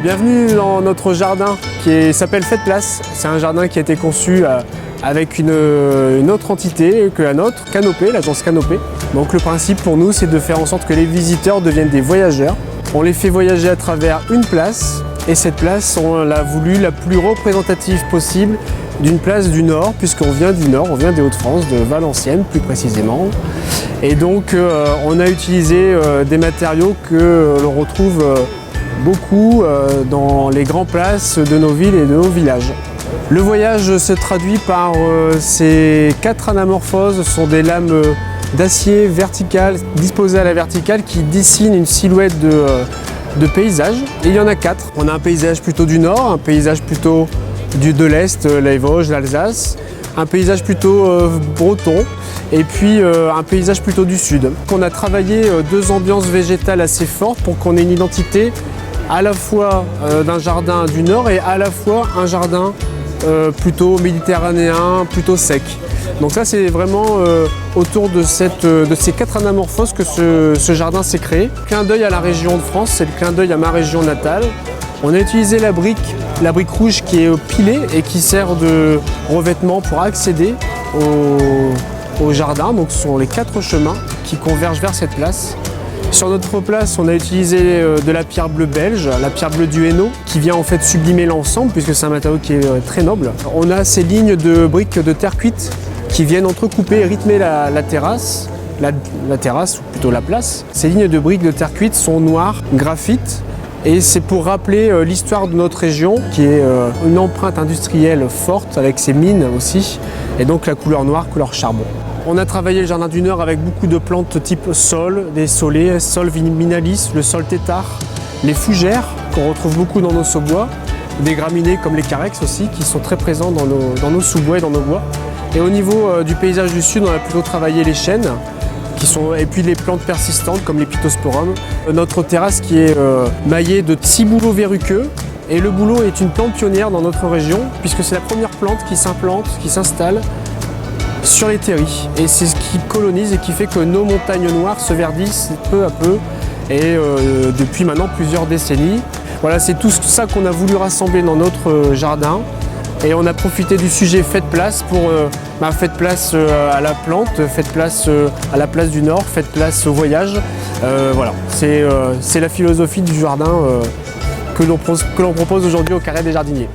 Bienvenue dans notre jardin qui s'appelle Faites Place. C'est un jardin qui a été conçu avec une autre entité que la nôtre, Canopée, l'agence Canopée. Donc le principe pour nous, c'est de faire en sorte que les visiteurs deviennent des voyageurs. On les fait voyager à travers une place et cette place, on l'a voulu la plus représentative possible d'une place du Nord, puisqu'on vient du Nord, on vient des Hauts-de-France, de Valenciennes plus précisément. Et donc on a utilisé des matériaux que l'on retrouve beaucoup dans les grandes places de nos villes et de nos villages. Le voyage se traduit par ces 4 anamorphoses. Ce sont des lames d'acier verticales disposées à la verticale qui dessinent une silhouette de paysage. Et il y en a 4. On a un paysage plutôt du nord, un paysage plutôt de l'est, les Vosges, l'Alsace, un paysage plutôt breton et puis un paysage plutôt du sud. On a travaillé 2 ambiances végétales assez fortes pour qu'on ait une identité à la fois d'un jardin du nord et à la fois un jardin plutôt méditerranéen, plutôt sec. Donc ça c'est vraiment autour de ces 4 anamorphoses que ce jardin s'est créé. Clin d'œil à la région de France, c'est le clin d'œil à ma région natale. On a utilisé la brique rouge qui est pilée et qui sert de revêtement pour accéder au jardin. Donc ce sont les 4 chemins qui convergent vers cette place. Sur notre place, on a utilisé de la pierre bleue belge, la pierre bleue du Hainaut, qui vient en fait sublimer l'ensemble puisque c'est un matériau qui est très noble. On a ces lignes de briques de terre cuite qui viennent entrecouper et rythmer la terrasse, la terrasse ou plutôt la place. Ces lignes de briques de terre cuite sont noires, graphite, et c'est pour rappeler l'histoire de notre région qui est une empreinte industrielle forte avec ses mines aussi, et donc la couleur noire, couleur charbon. On a travaillé le jardin du Nord avec beaucoup de plantes type sol, des saulées, sol viminalis, le sol tétard, les fougères qu'on retrouve beaucoup dans nos sous-bois, des graminées comme les carex aussi qui sont très présents dans nos sous-bois et dans nos bois. Et au niveau du paysage du sud, on a plutôt travaillé les chênes et puis les plantes persistantes comme les pittosporums. Notre terrasse qui est maillée de 6 bouleaux verruqueux. Et le bouleau est une plante pionnière dans notre région puisque c'est la première plante qui s'implante, qui s'installe sur les terris. Et c'est ce qui colonise et qui fait que nos montagnes noires se verdissent peu à peu et depuis maintenant plusieurs décennies. Voilà, c'est tout ça qu'on a voulu rassembler dans notre jardin. Et on a profité du sujet Faites Place pour faites place à la plante, faites place à la place du Nord, faites place au voyage. Voilà, c'est la philosophie du jardin que l'on propose aujourd'hui au Carré des Jardiniers.